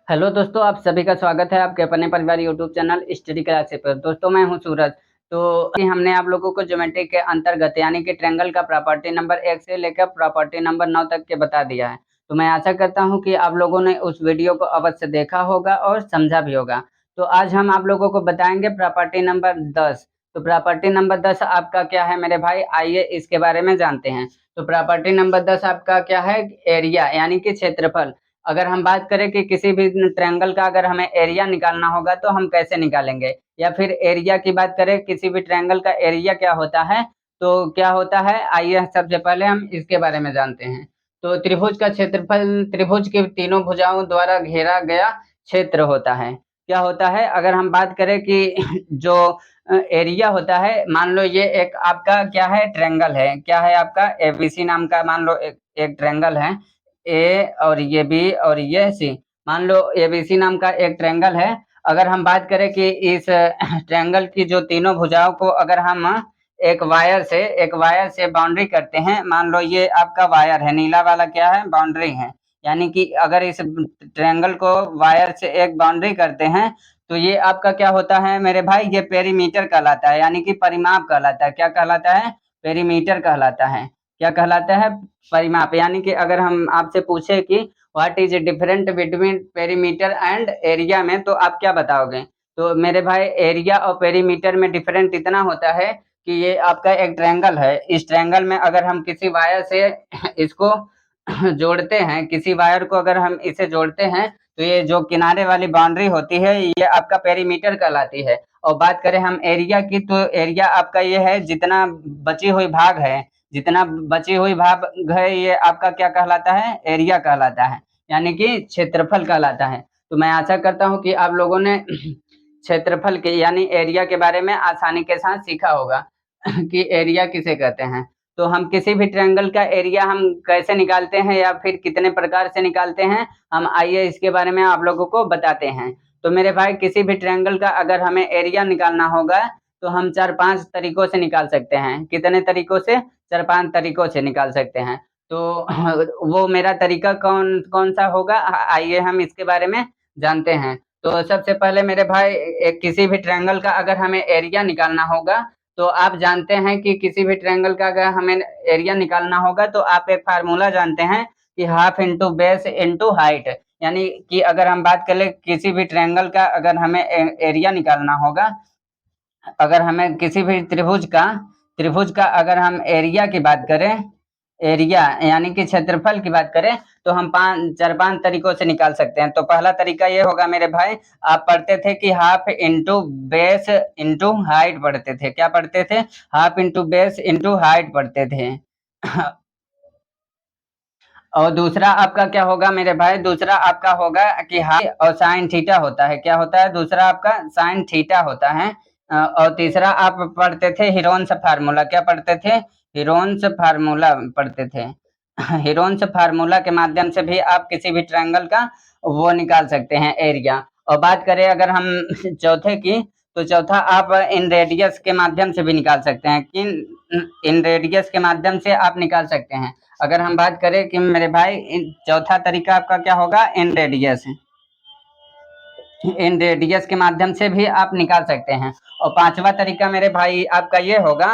Hello दोस्तों, आप सभी का स्वागत है आपके अपने परिवार यूट्यूब चैनल स्टडी क्लास पर। दोस्तों, मैं हूं सूरज। तो अभी हमने आप लोगों को ज्योमेट्री के अंतर्गत यानी कि ट्रायंगल का प्रॉपर्टी नंबर 1 से लेकर प्रॉपर्टी नंबर 9 तक के बता दिया है। तो मैं आशा करता हूं कि आप लोगों ने उस वीडियो को अवश्य देखा होगा और समझा भी होगा। तो आज हम आप लोगों को बताएंगे प्रॉपर्टी नंबर 10। तो प्रॉपर्टी नंबर 10 आपका क्या है मेरे भाई, आइए इसके बारे में जानते हैं। तो प्रॉपर्टी नंबर 10 आपका क्या है, एरिया यानी कि क्षेत्रफल। अगर हम बात करें कि किसी भी ट्रायंगल का अगर हमें एरिया निकालना होगा तो हम कैसे निकालेंगे, या फिर एरिया की बात करें किसी भी ट्रायंगल का एरिया क्या होता है, तो क्या होता है, आइए सबसे पहले हम इसके बारे में जानते हैं। तो त्रिभुज का क्षेत्रफल त्रिभुज की तीनों भुजाओं द्वारा घेरा गया क्षेत्र होता है। क्या होता है, अगर हम बात करें कि जो एरिया होता है, मान लो ये एक आपका क्या है, ट्रायंगल है। क्या है आपका, एबीसी नाम का मान लो एक ट्रायंगल है। ए और ये बी और ये सी, मान लो एबीसी नाम का एक ट्रायंगल है। अगर हम बात करें कि इस ट्रायंगल की जो तीनों भुजाओं को अगर हम एक वायर से बाउंड्री करते हैं, मान लो ये आपका वायर है, नीला वाला क्या है, बाउंड्री है। यानी कि अगर इस ट्रायंगल को वायर से एक बाउंड्री करते हैं, तो ये आपका क्या होता है मेरे भाई, ये पेरीमीटर कहलाता है, यानी कि परिमाप कहलाता है। क्या कहलाता है, पेरीमीटर कहलाता है। क्या कहलाता है, परिमाप। यानी कि अगर हम आपसे पूछे कि what is different between perimeter and area में, तो आप क्या बताओगे। तो मेरे भाई, एरिया और पेरीमीटर में डिफरेंट इतना होता है कि ये आपका एक ट्रायंगल है। इस ट्रायंगल में अगर हम किसी वायर से इसको जोड़ते हैं, किसी वायर को अगर हम इसे जोड़ते हैं, तो ये जो किनारे वाली बाउंड्री होती है ये आपका पेरीमीटर कहलाती है। और बात करें हम एरिया की, तो एरिया आपका ये है, जितना बची हुई भाग है, जितना बची हुई भाग है, ये आपका क्या कहलाता है, एरिया कहलाता है, यानी कि क्षेत्रफल कहलाता है। तो मैं आशा करता हूँ कि आप लोगों ने क्षेत्रफल के यानी एरिया के बारे में आसानी के साथ सीखा होगा कि एरिया किसे कहते हैं। तो हम किसी भी ट्रायंगल का एरिया हम कैसे निकालते हैं या फिर कितने प्रकार से निकालते हैं, हम आइए इसके बारे में आप लोगों को बताते हैं। तो मेरे भाई, किसी भी ट्रायंगल का अगर हमें एरिया निकालना होगा, तो हम 4-5 तरीकों से निकाल सकते हैं। कितने तरीकों से, 4-5 तरीकों से निकाल सकते हैं। तो वो मेरा तरीका कौन कौन सा होगा, आइए हम इसके बारे में जानते हैं। तो सबसे पहले मेरे भाई, एक किसी भी ट्रायंगल का अगर हमें एरिया निकालना होगा, तो आप जानते हैं कि किसी भी ट्रायंगल का अगर हमें एरिया निकालना होगा, तो आप एक फार्मूला जानते हैं कि half into base into height. यानी कि अगर हम बात करें किसी भी ट्रायंगल का अगर हमें एरिया निकालना होगा, अगर हमें किसी भी त्रिभुज का अगर हम एरिया की बात करें, एरिया यानी कि क्षेत्रफल की बात करें, तो हम 4-5 तरीकों से निकाल सकते हैं। तो पहला तरीका ये होगा मेरे भाई, आप पढ़ते थे कि half into base into height पढ़ते थे। क्या पढ़ते थे, half into base into height पढ़ते थे। और दूसरा आपका क्या होगा मेरे भाई, दूसरा आपका होगा कि हाफ और साइन थीटा होता है। क्या होता है, दूसरा आपका साइन थीटा होता है। और तीसरा आप पढ़ते थे हीरोन्स फार्मूला। क्या पढ़ते थे, हीरोन्स फार्मूला पढ़ते थे। हीरोन्स फार्मूला के माध्यम से भी आप किसी भी ट्रायंगल का वो निकाल सकते हैं, एरिया। और बात करें अगर हम चौथे की, तो चौथा आप इन रेडियस के माध्यम से भी निकाल सकते हैं। किन, इन रेडियस के माध्यम से आप निकाल सकते हैं। अगर हम बात करें कि मेरे भाई, चौथा तरीका आपका क्या होगा, इन रेडियस। इन रेडियस के माध्यम से भी आप निकाल सकते हैं। और पांचवा तरीका मेरे भाई आपका ये होगा,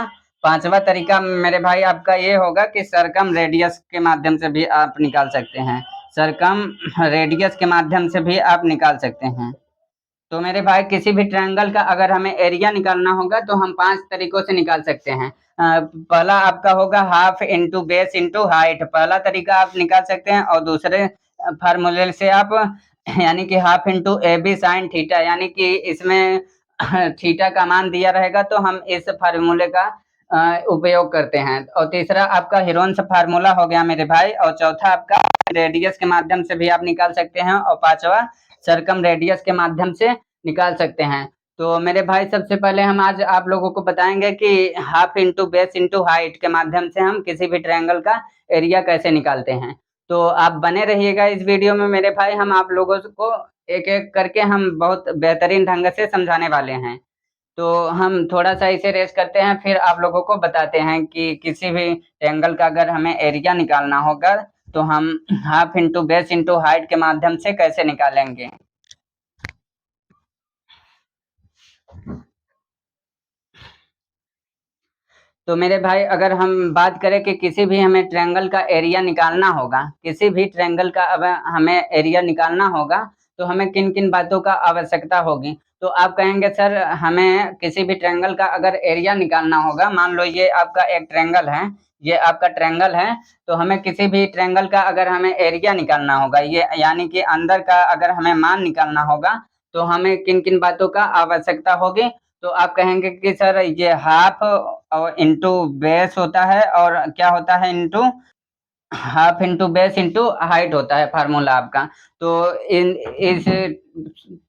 पांचवा तरीका मेरे भाई आपका ये होगा कि सरकम रेडियस के माध्यम से भी आप निकाल सकते हैं। सरकम रेडियस के माध्यम से भी आप निकाल सकते हैं। तो मेरे भाई, किसी भी ट्रायंगल का अगर हमें एरिया निकालना होगा, तो हम 5 तरीकों से निकाल सकते हैं। पहला आपका होगा half into base into height, पहला तरीका आप निकाल सकते हैं। और दूसरे फार्मूले से आप यानी कि half into A B sine theta, यानी कि इसमें थीटा का मान दिया रहेगा, तो हम इस फार्मूले का उपयोग करते हैं। और तीसरा आपका हीरोन्स फार्मूला हो गया मेरे भाई। और चौथा आपका रेडियस के माध्यम से भी आप निकाल सकते हैं। और पांचवा सरकम रेडियस के माध्यम से निकाल सकते हैं। तो मेरे भाई, सबसे पहले हम आज आप लोगों को बताएंगे कि half into base into height के माध्यम से हम किसी भी ट्रायंगल का एरिया कैसे निकालते हैं। तो आप बने रहिएगा इस वीडियो में मेरे भाई, हम आप लोगों को एक एक करके हम बहुत बेहतरीन ढंग से समझाने वाले हैं। तो हम थोड़ा सा इसे रेस करते हैं, फिर आप लोगों को बताते हैं कि किसी भी ट्रायंगल का अगर हमें एरिया निकालना होगा, तो हम half into base into height के माध्यम से कैसे निकालेंगे? तो मेरे भाई अगर हम बात करें कि किसी भी हमें ट्रायंगल का एरिया निकालना होगा, किसी भी ट्रायंगल का अब हमें एरिया निकालना होगा, तो हमें किन किन बातों का आवश्यकता होगी? तो आप कहेंगे सर हमें किसी भी ट्रायंगल का अगर एरिया निकालना होगा, मान लो ये आपका एक ट्रायंगल है, ये आपका ट्रायंगल है, तो हमें किसी भी ट्रायंगल का अगर हमें एरिया निकालना होगा, ये यानी कि अंदर का अगर हमें मान निकालना होगा, तो हमें किन किन बातों का आवश्यकता होगी? तो आप कहेंगे कि सर ये हाफ और इंटू बेस होता है और क्या होता है into half into base into height होता है फार्मूला आपका। तो इन इस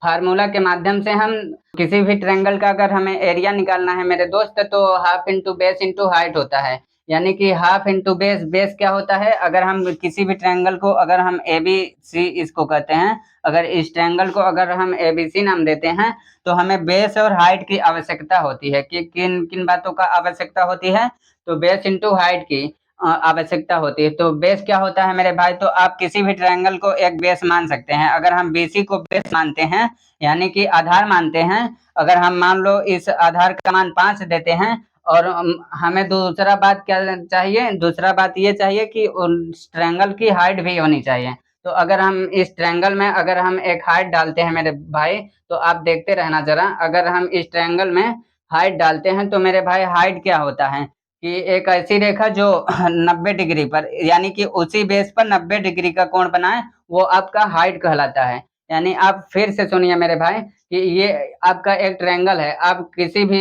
फार्मूला के माध्यम से हम किसी भी ट्रायंगल का अगर हमें एरिया निकालना है मेरे दोस्त, तो half into base into height होता है, यानी कि हाफ इंटू बेस, बेस क्या होता है? अगर हम किसी भी ट्रायंगल को अगर हम ए बी सी इसको कहते हैं, अगर इस ट्रायंगल को अगर हम ए बी सी नाम देते हैं, तो हमें बेस और हाइट की आवश्यकता होती है कि किन किन बातों का आवश्यकता होती है? तो बेस इंटू हाइट की आवश्यकता होती है। तो बेस क्या होता है मेरे भाई? तो आप किसी भी ट्रायंगल को एक बेस मान सकते हैं। अगर हम बीसी को बेस मानते हैं, यानी कि आधार मानते हैं, अगर हम मान लो इस आधार का मान 5 देते हैं, और हमें दूसरा बात क्या चाहिए? दूसरा बात ये चाहिए कि उस ट्रायंगल की हाइट भी होनी चाहिए। तो अगर हम इस ट्रायंगल में अगर हम एक हाइट डालते हैं मेरे भाई, तो आप देखते रहना जरा, अगर हम इस ट्रायंगल में हाइट डालते हैं, तो मेरे भाई हाइट क्या होता है कि एक ऐसी रेखा जो 90 डिग्री पर, यानी कि उसी बेस पर 90 डिग्री का कोण बनाए, वो आपका हाइट कहलाता है। यानी आप फिर से सुनिए मेरे भाई कि ये आपका एक ट्रायंगल है, आप किसी भी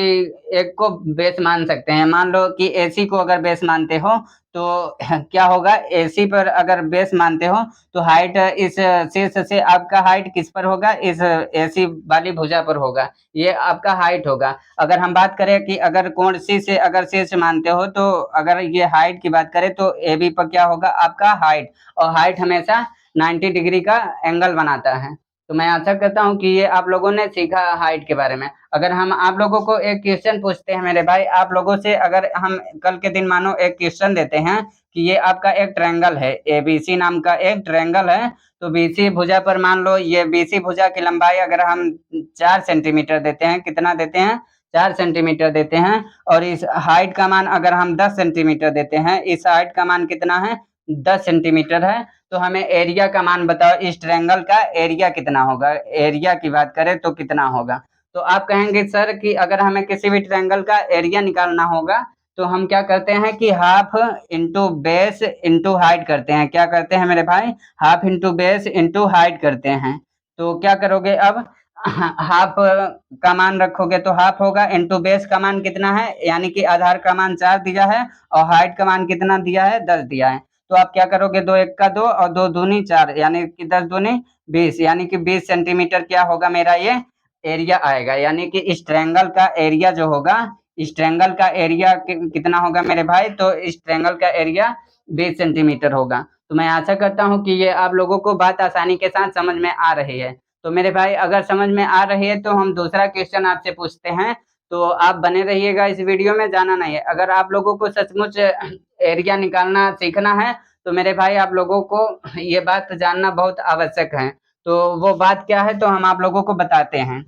एक को बेस मान सकते हैं। मान लो कि एसी को अगर बेस मानते हो, तो क्या होगा? एसी पर अगर बेस मानते हो, तो हाइट इस शीर्ष से आपका हाइट किस पर होगा? इस एसी वाली भुजा पर होगा, ये आपका हाइट होगा। अगर हम बात करें कि अगर कोण सी से अगर शीर्ष मानते हो, तो अगर ये हाइट की बात करें, तो ए बी पर क्या होगा? आपका हाइट, और हाइट हमेशा 90 डिग्री का एंगल बनाता है। तो मैं आशा करता हूँ कि ये आप लोगों ने सीखा हाइट के बारे में। अगर हम आप लोगों को एक क्वेश्चन पूछते हैं मेरे भाई, आप लोगों से अगर हम कल के दिन मानो एक क्वेश्चन देते हैं कि ये आपका एक ट्रायंगल है, ए बी सी नाम का एक ट्रायंगल है, तो बीसी भुजा पर मान लो ये बीसी भुजा की लंबाई अगर हम 4 सेंटीमीटर देते हैं, कितना देते हैं? 4 सेंटीमीटर देते हैं, और इस हाइट का मान अगर हम 10 सेंटीमीटर देते हैं, इस हाइट का मान कितना है? 10 सेंटीमीटर है। तो हमें एरिया का मान बताओ, इस ट्रायंगल का एरिया कितना होगा? एरिया की बात करें तो कितना होगा? तो आप कहेंगे सर कि अगर हमें किसी भी ट्रायंगल का एरिया निकालना होगा, तो हम क्या करते हैं कि half into base into height करते हैं। क्या करते हैं मेरे भाई? Half into base into height करते हैं। तो क्या करोगे अब? हाफ का मान रखोगे तो हाफ होगा, इंटू बेस का मान कितना है? यानी कि आधार का मान 4 दिया है, और हाइट का मान कितना दिया है? 10 दिया है। तो आप क्या करोगे? 2 एक का 2 और 2 दूनी 4, यानी कि 10 दूनी 20, यानी कि 20 सेंटीमीटर क्या होगा मेरा ये एरिया आएगा। यानी कि इस ट्रायंगल का एरिया जो होगा, इस ट्रायंगल का एरिया कितना होगा मेरे भाई? तो इस ट्रायंगल का एरिया 20 सेंटीमीटर होगा। तो मैं आशा करता हूँ कि ये आप लोगों को बात आसानी के साथ समझ में आ रही है। तो मेरे भाई अगर समझ में आ रही है, तो हम दूसरा क्वेश्चन आपसे पूछते हैं। तो आप बने रहिएगा इस वीडियो में, जाना नहीं है। अगर आप लोगों को सचमुच एरिया निकालना सीखना है, तो मेरे भाई आप लोगों को ये बात जानना बहुत आवश्यक है। तो वो बात क्या है, तो हम आप लोगों को बताते हैं।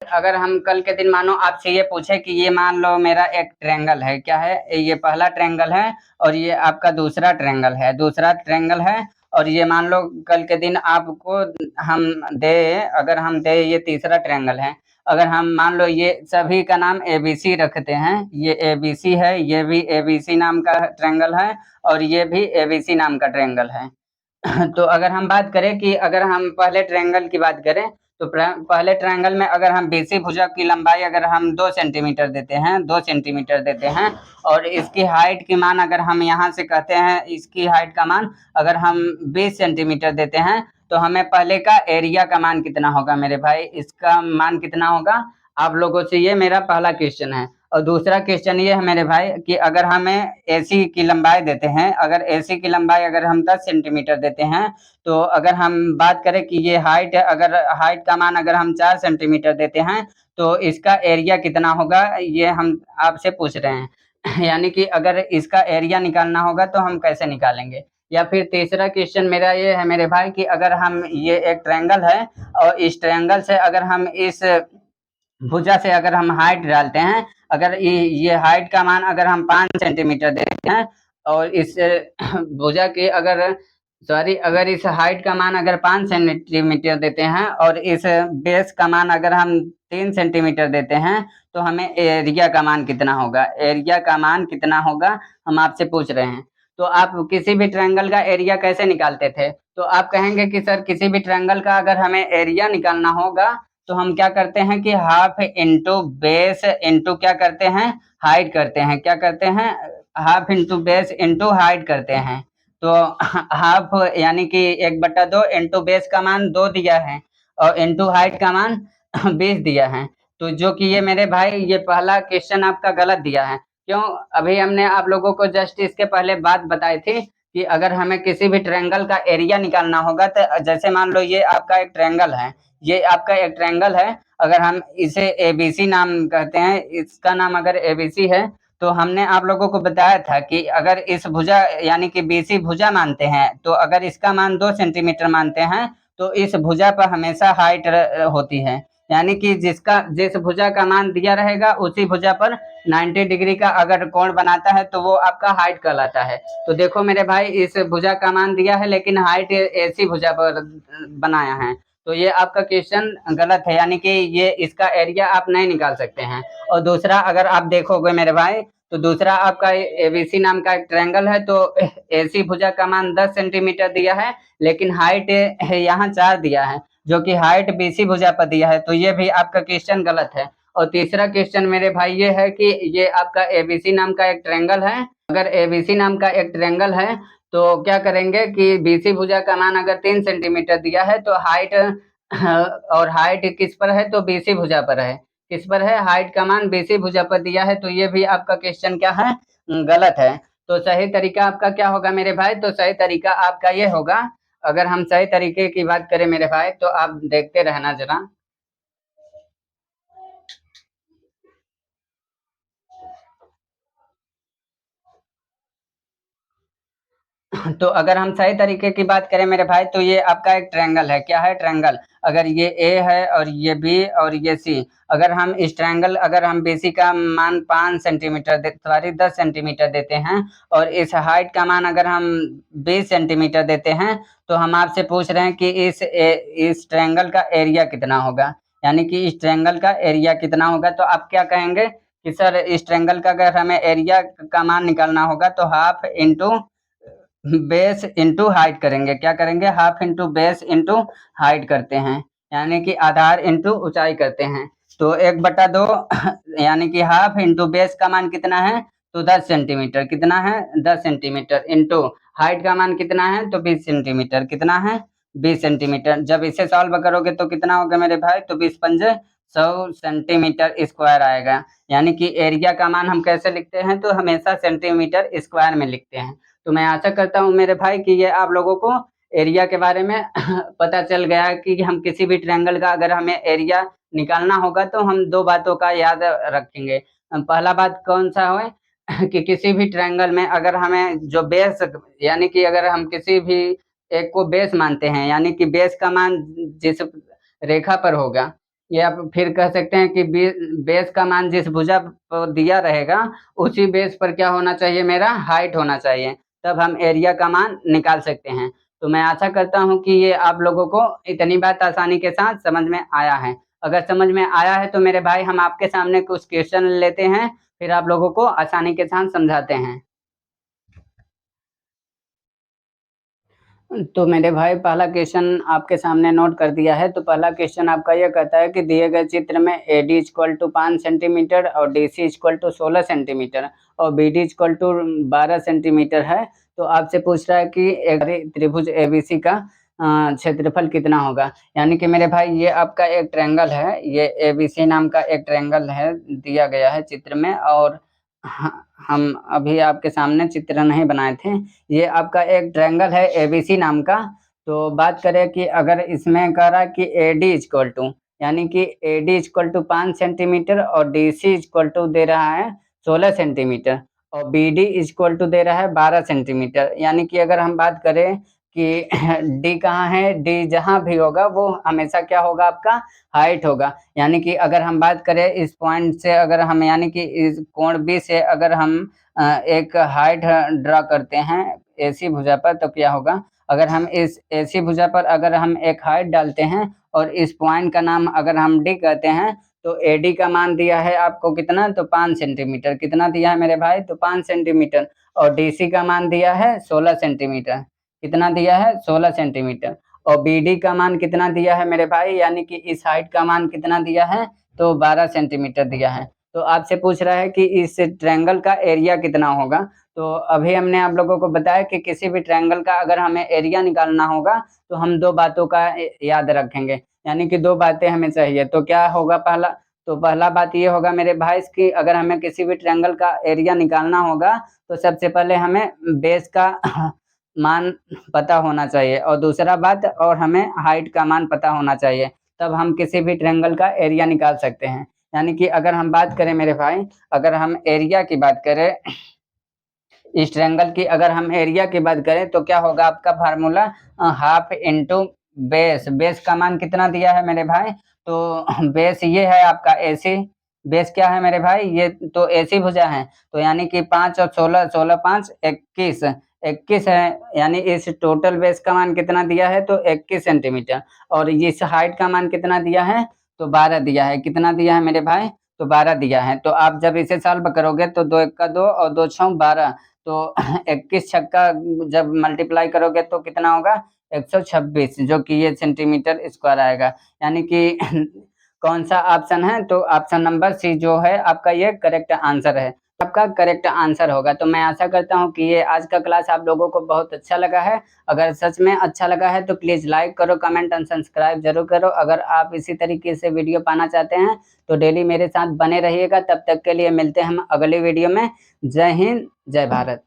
अगर हम कल के दिन मानो आपसे ये पूछे कि ये मान लो मेरा एक ट्रायंगल है, क्या है? ये पहला ट्रायंगल है, और ये आपका दूसरा ट्रायंगल है, दूसरा ट्रायंगल है, और ये मान लो कल के दिन आपको हम दे, अगर हम दे ये तीसरा ट्रायंगल है, अगर हम मान लो ये सभी का नाम एबीसी रखते हैं, ये एबीसी है, ये भी एबीसी नाम का ट्रायंगल है, और ये भी एबीसी नाम का ट्रायंगल है। तो अगर हम बात करें कि अगर हम पहले ट्रायंगल की बात करें, तो पहले ट्रायंगल में अगर हम बीसी भुजा की लंबाई अगर हम 2 सेंटीमीटर देते हैं, 2 सेंटीमीटर देते हैं, और इसकी हाइट की मान अगर हम यहाँ से कहते हैं, इसकी हाइट का मान अगर हम 20 सेंटीमीटर देते हैं, तो हमें पहले का एरिया का मान कितना होगा मेरे भाई? इसका मान कितना होगा? आप लोगों से ये मेरा पहला क्वेश्चन है। और दूसरा क्वेश्चन ये है मेरे भाई कि अगर हमें एसी की लंबाई देते हैं, अगर एसी की लंबाई अगर हम 10 सेंटीमीटर देते हैं, तो अगर हम बात करें कि ये हाइट है, अगर हाइट का मान अगर हम 4 सेंटीमीटर देते हैं, तो इसका एरिया कितना होगा ये हम आपसे पूछ रहे हैं। यानी कि अगर इसका एरिया निकालना होगा तो हम कैसे निकालेंगे? या फिर तीसरा क्वेश्चन मेरा ये है मेरे भाई कि अगर हम ये एक ट्रायंगल है और इस ट्रायंगल से अगर हम इस भुजा से अगर हम हाइट डालते हैं, अगर ये हाइट का मान अगर हम 5 सेंटीमीटर देते हैं और इस भुजा की अगर सॉरी अगर इस हाइट का मान अगर 5 सेंटीमीटर देते हैं और इस बेस का मान अगर हम 3 सेंटीमीटर देते हैं तो हमें एरिया का मान कितना होगा? एरिया का मान कितना होगा हम आपसे पूछ रहे हैं। तो आप किसी भी ट्रायंगल का एरिया कैसे निकालते थे? तो आप कहेंगे कि सर किसी भी ट्रायंगल का अगर हमें एरिया निकालना होगा तो हम क्या करते हैं कि हाफ इंटू बेस इंटू क्या करते हैं हाइट करते हैं, क्या करते हैं half into base into height करते हैं। तो हाफ यानी कि 1/2 इंटू बेस का मान 2 दिया है और इंटू हाइट का मान 20 दिया है। तो जो कि ये मेरे भाई ये पहला क्वेश्चन आपका गलत दिया है। क्यों? अभी हमने आप लोगों को जस्ट इसके पहले बात बताई थी कि अगर हमें किसी भी ट्रायंगल का एरिया निकालना होगा तो जैसे मान लो ये आपका एक ट्रायंगल है, ये आपका एक ट्रायंगल है, अगर हम इसे एबीसी नाम कहते हैं, इसका नाम अगर एबीसी है तो हमने आप लोगों को बताया था कि अगर इस भुजा यानी कि बीसी भुजा मानते हैं तो अगर इसका मान 2 सेंटीमीटर मानते हैं तो इस भुजा पर हमेशा हाइट होती है। यानी कि जिस भुजा का मान दिया रहेगा उसी भुजा पर 90 डिग्री का अगर कोण बनाता है तो वो आपका हाइट कहलाता है। तो देखो मेरे भाई इस भुजा का मान दिया है लेकिन हाइट ऐसी भुजा पर बनाया है, तो ये आपका क्वेश्चन गलत है, यानी कि ये इसका एरिया आप नहीं निकाल सकते हैं। और दूसरा अगर आप देखोगे मेरे भाई तो दूसरा आपका एबीसी नाम का एक ट्रायंगल है, तो एसी भुजा का मान 10 सेंटीमीटर दिया है लेकिन हाइट यहाँ 4 दिया है, जो कि हाइट बीसी भुजा पर दिया है, तो ये भी आपका क्वेश्चन गलत है। और तीसरा क्वेश्चन मेरे भाई ये है कि ये आपका एबीसी नाम का एक ट्रायंगल है, अगर एबीसी नाम का एक ट्रायंगल है तो क्या करेंगे कि बीसी भुजा का मान अगर 3 सेंटीमीटर दिया है तो हाइट और हाइट किस पर है? तो बीसी भुजा पर है। किस पर है? हाइट का मान बीसी भुजा पर दिया है, तो ये भी आपका क्वेश्चन क्या है? गलत है। तो सही तरीका आपका क्या होगा मेरे भाई? तो सही तरीका आपका ये होगा, अगर हम सही तरीके की बात करें मेरे भाई तो आप देखते रहना जरा। तो अगर हम सही तरीके की बात करें मेरे भाई तो ये आपका एक ट्रायंगल है। क्या है? ट्रायंगल। अगर ये ए है और ये बी और ये सी, अगर हम इस ट्रायंगल अगर हम बीसी का मान 5 सेंटीमीटर सॉरी 10 सेंटीमीटर देते हैं और इस हाइट का मान अगर हम 20 सेंटीमीटर देते हैं तो हम आपसे पूछ रहे हैं कि इस ट्रायंगल का एरिया कितना होगा, यानी कि इस ट्रायंगल का एरिया कितना होगा। तो आप क्या कहेंगे कि सर इस ट्रायंगल का अगर हमें एरिया का मान निकालना होगा तो half into base into height करेंगे। क्या करेंगे? Half into base into height करते हैं, यानी कि आधार इंटू ऊंचाई करते हैं। तो 1/2 यानी कि हाफ इंटू बेस का मान कितना है? तो 10 सेंटीमीटर। कितना है? 10 सेंटीमीटर इंटू हाइट का मान कितना है? तो 20 सेंटीमीटर। कितना है? 20 सेंटीमीटर। जब इसे सॉल्व करोगे तो कितना होगा मेरे भाई? तो 20×5 100 सेंटीमीटर स्क्वायर आएगा। यानी कि एरिया का मान हम कैसे लिखते हैं? तो हमेशा सेंटीमीटर स्क्वायर में लिखते हैं। तो मैं आशा करता हूँ मेरे भाई कि ये आप लोगों को एरिया के बारे में पता चल गया है कि हम किसी भी ट्रायंगल का अगर हमें एरिया निकालना होगा तो हम 2 बातों का याद रखेंगे। पहला बात कौन सा है कि किसी भी ट्रायंगल में अगर हमें जो बेस यानी कि अगर हम किसी भी एक को बेस मानते हैं, यानी कि बेस का मान जिस रेखा पर होगा, या फिर कह सकते हैं कि बेस का मान जिस भुजा पर दिया रहेगा उसी बेस पर क्या होना चाहिए? मेरा हाइट होना चाहिए, तब हम एरिया का मान निकाल सकते हैं। तो मैं आशा करता हूँ कि ये आप लोगों को इतनी बात आसानी के साथ समझ में आया है। अगर समझ में आया है तो मेरे भाई हम आपके सामने कुछ क्वेश्चन लेते हैं, फिर आप लोगों को आसानी के साथ समझाते हैं। तो मेरे भाई पहला क्वेश्चन आपके सामने नोट कर दिया है। तो पहला क्वेश्चन आपका ये कहता है कि दिए गए चित्र में AD = 5 सेंटीमीटर और DC = 16 सेंटीमीटर और BD = 12 सेंटीमीटर है। तो आपसे पूछ रहा है कि एक त्रिभुज ABC का क्षेत्रफल कितना होगा। यानी कि मेरे भाई ये आपका एक ट्रायंगल है, ये ABC नाम का एक ट्रायंगल है, दिया गया है चित्र में, और हम अभी आपके सामने चित्र नहीं बनाए थे। ये आपका एक ट्रायंगल है एबीसी नाम का। तो बात करें कि अगर इसमें कह रहा है कि AD = यानी कि AD इक्वल टू 5 सेंटीमीटर और DC इक्वल टू दे रहा है 16 सेंटीमीटर और BD इक्वल टू दे रहा है 12 सेंटीमीटर। यानी कि अगर हम बात करें कि D कहाँ है, D जहाँ भी होगा वो हमेशा क्या होगा, आपका हाइट होगा। यानी कि अगर हम बात करें इस पॉइंट से, अगर हम यानी कि इस कोण B से अगर हम एक हाइट ड्रा करते हैं AC भुजा पर, तो क्या होगा, अगर हम इस AC भुजा पर अगर हम एक हाइट डालते हैं और इस पॉइंट का नाम अगर हम D कहते हैं, तो AD का मान दिया है आपको कितना, तो 5 सेंटीमीटर। कितना दिया है मेरे भाई, तो 5 सेंटीमीटर। और DC का मान दिया है 16 सेंटीमीटर। कितना दिया है, 16 सेंटीमीटर। और BD का मान कितना दिया है मेरे भाई, यानी कि इस हाइट का मान कितना दिया है, तो 12 सेंटीमीटर दिया है। तो आपसे पूछ रहा है कि इस ट्रायंगल का एरिया कितना होगा। तो अभी हमने आप लोगों को बताया कि किसी भी ट्रायंगल का अगर हमें एरिया निकालना होगा तो हम दो बातों का याद रखेंगे, यानी कि दो बातें हमें चाहिए। तो क्या होगा, पहला बात ये होगा मेरे भाई कि अगर हमें किसी भी ट्रायंगल का एरिया निकालना होगा तो सबसे पहले हमें बेस का मान पता होना चाहिए, और दूसरा बात, और हमें हाइट का मान पता होना चाहिए, तब हम किसी भी ट्रायंगल का एरिया निकाल सकते हैं। यानी कि अगर हम बात करें मेरे भाई, अगर हम एरिया की बात करें, इस ट्रायंगल की अगर हम एरिया की बात करें तो क्या होगा, आपका formula half into base. Base का मान कितना दिया है मेरे भाई, तो बेस ये है आपका AC। बेस क्या है मेरे भाई, ये तो AC भुजा है। तो यानी कि 5 और 16, 16 5 21, 21 है। यानी इस टोटल बेस का मान कितना दिया है, तो 21 सेंटीमीटर। और इस हाइट का मान कितना दिया है, तो 12 दिया है। कितना दिया है मेरे भाई, तो 12 दिया है। तो आप जब इसे सॉल्व करोगे तो 2 1 का 2 और 2 6 12, तो 21 छक्का जब मल्टीप्लाई करोगे तो कितना होगा, 126, जो कि ये सेंटीमीटर स्क्वायर आएगा। यानी कि कौन सा ऑप्शन है, तो ऑप्शन नंबर C जो है आपका ये करेक्ट आंसर है, आपका करेक्ट आंसर होगा। तो मैं आशा करता हूँ कि ये आज का क्लास आप लोगों को बहुत अच्छा लगा है। अगर सच में अच्छा लगा है तो प्लीज़ लाइक करो, कमेंट और सब्सक्राइब जरूर करो। अगर आप इसी तरीके से वीडियो पाना चाहते हैं तो डेली मेरे साथ बने रहिएगा। तब तक के लिए मिलते हैं हम अगली वीडियो में। जय हिंद, जय भारत।